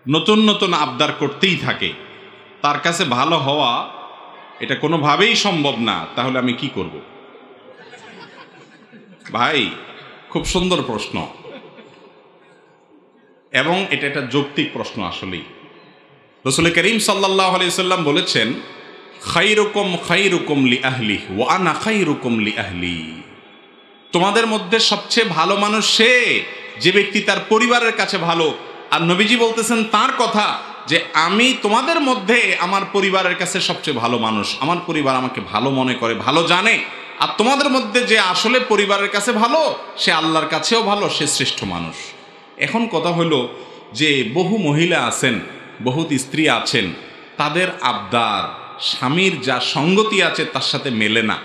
নতুন নতুন আবদার করতেই থাকে, তার কাছে ভালো হওয়া এটা কোনোভাবেই সম্ভব না, তাহলে আমি কি করব? ভাই, খুব সুন্দর প্রশ্ন, এবং এটা একটা যৌক্তিক প্রশ্ন আসলেই। রাসূল করিম সাল্লাল্লাহু আলাইহি সাল্লাম বলেছেন, খায়রুকুম খায়রুকুম লি আহলি ওয়া আনা খায়রুকুম লি আহলি। তোমাদের মধ্যে সবচেয়ে ভালো মানুষ সে যে ব্যক্তি তার পরিবারের কাছে ভালো। আর নবীজি বলতেছেন তার কথা যে আমি তোমাদের মধ্যে আমার পরিবারের কাছে সবচেয়ে ভালো মানুষ, আমার পরিবার আমাকে ভালো মনে করে, ভালো জানে। আর তোমাদের মধ্যে যে আসলে পরিবারের কাছে ভালো, সে আল্লাহর কাছেও ভালো, সে শ্রেষ্ঠ মানুষ। এখন কথা হলো যে বহু মহিলা আছেন, বহুত স্ত্রী আছেন, তাদের আবদার স্বামীর যা সঙ্গতি আছে তার সাথে মেলে না।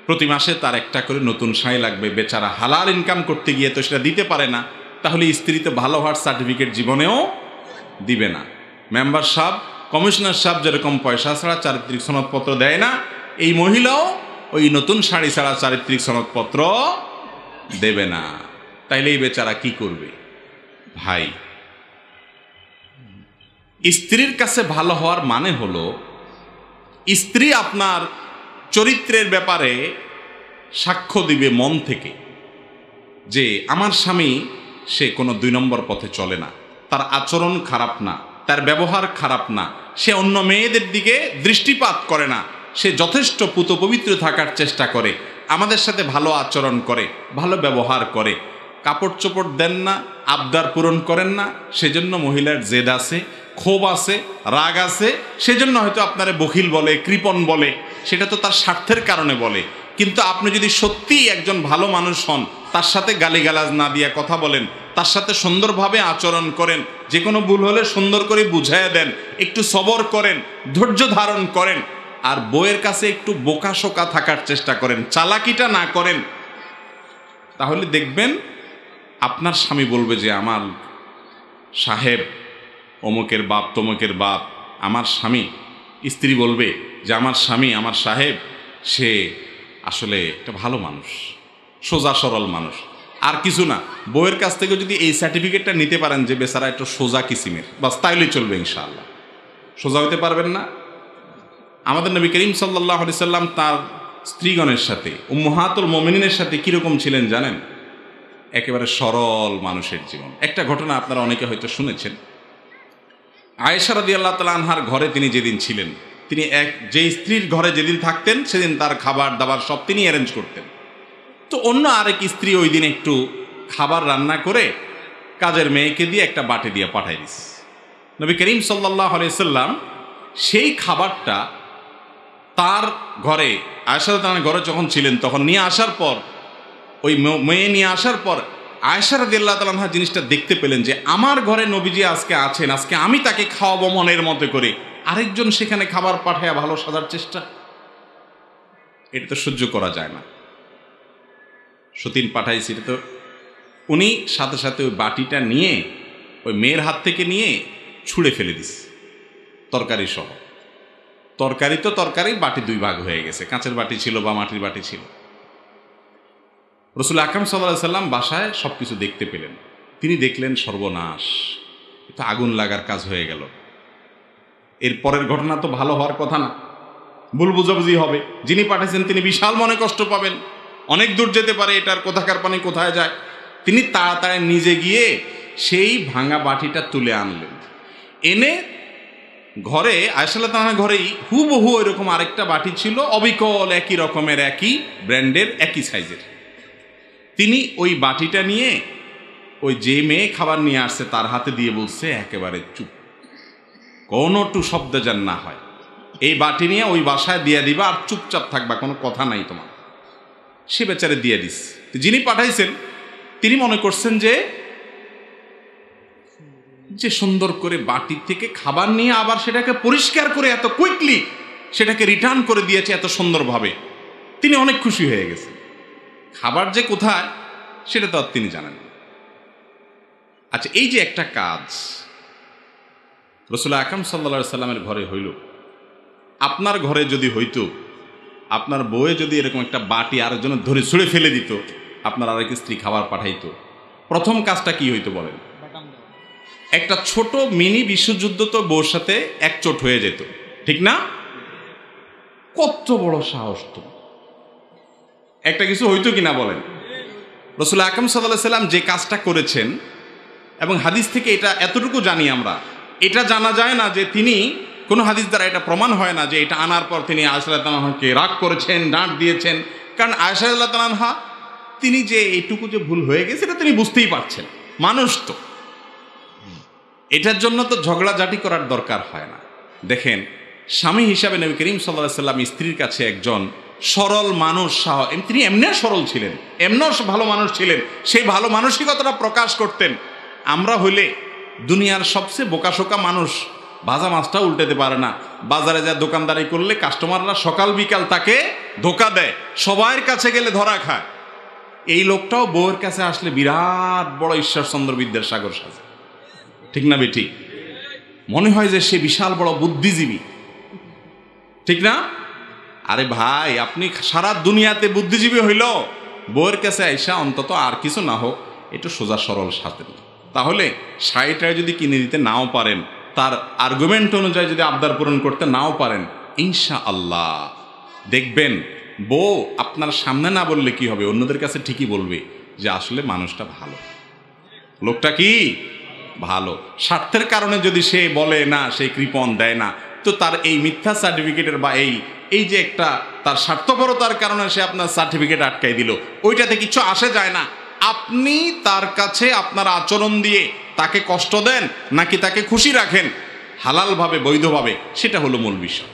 প্রতি মাসে তার একটা করে নতুন শাড়ি লাগবে, বেচারা হালাল ইনকাম করতে গিয়ে তো সেটা দিতে পারে না, তাহলে স্ত্রী তো ভালো হওয়ার সার্টিফিকেট জীবনেও দিবে না। মেম্বার সাহেব, কমিশনার সাহেব যেরকম পয়সা ছাড়া চারিত্রিক সনদপত্র দেয় না, এই মহিলাও ওই নতুন শাড়ি ছাড়া চারিত্রিক সনদপত্র দেবে না। তাইলে এই বেচারা কি করবে? ভাই, স্ত্রীর কাছে ভালো হওয়ার মানে হলো স্ত্রী আপনার চরিত্রের ব্যাপারে সাক্ষ্য দিবে মন থেকে যে আমার স্বামী সে কোনো 2 নম্বর পথে চলে না, তার আচরণ খারাপ না, তার ব্যবহার খারাপ না, সে অন্য মেয়েদের দিকে দৃষ্টিপাত করে না, সে যথেষ্ট পুত পবিত্র থাকার চেষ্টা করে, আমাদের সাথে ভালো আচরণ করে, ভালো ব্যবহার করে, কাপড় চোপড় দেন না, আবদার পূরণ করেন না, সেজন্য মহিলার জেদ আছে, ক্ষোভ আছে, রাগ আছে, সেজন্য হয়তো আপনারা বখিল বলে, কৃপণ বলে, সেটা তো তার স্বার্থের কারণে বলে। কিন্তু আপনি যদি সত্যিই একজন ভালো মানুষ হন, তার সাথে গালিগালাজ না দিয়ে কথা বলেন, তার সাথে সুন্দরভাবে আচরণ করেন, যে কোনো ভুল হলে সুন্দর করে বুঝাইয়া দেন, একটু সবর করেন, ধৈর্য ধারণ করেন, আর বউয়ের কাছে একটু বোকাশোকা থাকার চেষ্টা করেন, চালাকিটা না করেন, তাহলে দেখবেন আপনার স্বামী বলবে যে আমার সাহেব অমুকের বাপ তমুকের বাপ, আমার স্বামী, স্ত্রী বলবে যে আমার স্বামী, আমার সাহেব, সে আসলে একটা ভালো মানুষ, সোজা সরল মানুষ। আর কিছু না, বউয়ের কাছ থেকে যদি এই সার্টিফিকেটটা নিতে পারেন যে বেচারা একটু সোজা কিসিমের, বাস তাইলে চলবে ইনশাআল্লাহ। সোজা হতে পারবেন না? আমাদের নবী করিম সাল্লাল্লাহু আলাইহি সাল্লাম তার স্ত্রীগণের সাথে, উম্মাহাতুল মুমিনিনের সাথে কিরকম ছিলেন জানেন? একেবারে সরল মানুষের জীবন। একটা ঘটনা আপনারা অনেকে হয়তো শুনেছেন। আয়েশা রাদিয়াল্লাহু তাআলা আনহার ঘরে তিনি যেদিন ছিলেন, তিনি যে স্ত্রীর ঘরে যেদিন থাকতেন সেদিন তার খাবার দাবার সব তিনি অ্যারেঞ্জ করতেন। তো অন্য আরেক স্ত্রী ওই দিন একটু খাবার রান্না করে কাজের মেয়েকে দিয়ে একটা বাটি দিয়ে পাঠাই দিস। নবী করিম সাল্লাল্লাহু আলাইহি সাল্লাম সেই খাবারটা তার ঘরে, আয়েশা রাদিয়াল্লাহু ঘরে যখন ছিলেন তখন নিয়ে আসার পর, ওই মেয়ে নিয়ে আসার পর আয়েশা রাদিয়াল্লাহু তাআলা আনহা জিনিসটা দেখতে পেলেন যে আমার ঘরে নবীজি আজকে আছেন, আজকে আমি তাকে খাওয়াবো মনের মতো করে, আরেকজন সেখানে খাবার পাঠায় ভালো সাজার চেষ্টা, এটা তো সহ্য করা যায় না। সতীন পাঠাইছি, এটা তো উনি সাথে সাথে ওই বাটিটা নিয়ে ওই মেয়ের হাত থেকে নিয়ে ছুঁড়ে ফেলে দিস, তরকারি সহ। তরকারি তো তরকারি, বাটি 2 ভাগ হয়ে গেছে, কাঁচের বাটি ছিল বা মাটির বাটি ছিল। রাসূল আকরাম সাল্লাল্লাহু আলাইহি সাল্লাম বাসায় সব কিছু দেখতে পেলেন। তিনি দেখলেন সর্বনাশ, এটা আগুন লাগার কাজ হয়ে গেল। এর পরের ঘটনা তো ভালো হওয়ার কথা না, ভুল বুঝাবুঝি হবে, যিনি পাঠাইছেন তিনি বিশাল মনে কষ্ট পাবেন, অনেক দূর যেতে পারে, এটার কোথাকার পানি কোথায় যায়। তিনি তাড়াতাড়ি নিজে গিয়ে সেই ভাঙা বাটিটা তুলে আনলেন, এনে ঘরে আয়েশা রাদিয়াল্লাহু তাআলার ঘরেই হুবহু এরকম আরেকটা বাটি ছিল, অবিকল একই রকমের, একই ব্র্যান্ডের, একই সাইজের। তিনি ওই বাটিটা নিয়ে ওই যে মেয়ে খাবার নিয়ে আসছে তার হাতে দিয়ে বলছে, একেবারে চুপ, কোনো টু শব্দ যেন না হয়, এই বাটি নিয়ে ওই বাসায় দিয়ে দিবা আর চুপচাপ থাকবা, কোনো কথা নাই তোমার। সে বেচারে দিয়ে দিস। যিনি পাঠাইছেন তিনি মনে করছেন যে সুন্দর করে বাটি থেকে খাবার নিয়ে আবার সেটাকে পরিষ্কার করে এত কুইকলি সেটাকে রিটার্ন করে দিয়েছে এত সুন্দরভাবে, তিনি অনেক খুশি হয়ে গেছেন। খাবার যে কোথায় সেটা তো আর তিনি জানেন না। আচ্ছা, এই যে একটা কাজ রাসূল আকরাম সাল্লাল্লাহু আলাইহি সাল্লামের ঘরে হইল, আপনার ঘরে যদি হইতো, আপনার বউয়ে যদি এরকম একটা বাটি আরেকজনের ধরে ছুঁড়ে ফেলে দিত, আপনার আরেক স্ত্রী খাবার পাঠাইতো, প্রথম কাজটা কি হইতো বলেন? একটা ছোট মিনি বিশ্বযুদ্ধ তো বউর সাথে একচোট হয়ে যেত, ঠিক না? কত বড় সাহস! তো একটা কিছু হইতো কিনা বলেন? রাসূল আকরাম সাল্লাল্লাহু আলাইহি সাল্লাম যে কাজটা করেছেন, এবং হাদিস থেকে এটা এতটুকু জানি আমরা, এটা জানা যায় না যে তিনি, কোনো হাদিস দ্বারা এটা প্রমাণ হয় না যে এটা আনার পর তিনি আয়েশা রাদিয়াল্লাহু আনহাকে রাগ করেছেন, ডাঁট দিয়েছেন। কারণ আয়েশা রাদিয়াল্লাহু আনহা তিনি যে এইটুকু যে ভুল হয়ে গেছে এটা তিনি বুঝতেই পারছেন, মানুষ তো। এটার জন্য তো ঝগড়াঝাটি করার দরকার হয় না। দেখেন, স্বামী হিসাবে নবী করিম সাল্লাল্লাহু আলাইহি সাল্লাম স্ত্রীর কাছে একজন সরল মানুষ, তিনি এমনি সরল ছিলেন, এমনও ভালো মানুষ ছিলেন, সেই ভালো মানসিকতাটা প্রকাশ করতেন। আমরা হইলে দুনিয়ার সবচেয়ে বোকাশোকা মানুষ, ভাজা মাছটা উল্টাতে পারে না, বাজারে যা দোকানদারি করলে কাস্টমাররা সকাল বিকাল তাকে ধোকা দেয়, সবার কাছে গেলে ধরা খায়। এই লোকটাও বউয়ের কাছে আসলে বিরাট বড় ঈশ্বরচন্দ্র বিদ্যাসাগর সাজে, ঠিক না বেটি? মনে হয় যে সে বিশাল বড় বুদ্ধিজীবী, ঠিক না? আরে ভাই, আপনি সারা দুনিয়াতে বুদ্ধিজীবী হইল, বউয়ের কাছে আইসা অন্তত আর কিছু না হোক একটু সোজা সরল সাথে, তাহলে শাড়িটায় যদি কিনে দিতে নাও পারেন, তার আর্গুমেন্ট অনুযায়ী যদি আবদার পূরণ করতে নাও পারেন, ইনশাআল্লাহ দেখবেন বউ আপনার সামনে না বললে কি হবে, অন্যদের কাছে ঠিকই বলবে যে আসলে মানুষটা ভালো, লোকটা কি ভালো। স্বার্থের কারণে যদি সে বলে না, সে কৃপণ দেয় না, তো তার এই মিথ্যা সার্টিফিকেটের বা এই যে একটা তার স্বার্থপরতার কারণে সে আপনার সার্টিফিকেট আটকাই দিল, ওইটাতে কিছু আসে যায় না। আপনি তার কাছে আপনার আচরণ দিয়ে তাকে কষ্ট দেন নাকি তাকে খুশি রাখেন হালালভাবে বৈধভাবে, সেটা হলো মূল বিষয়।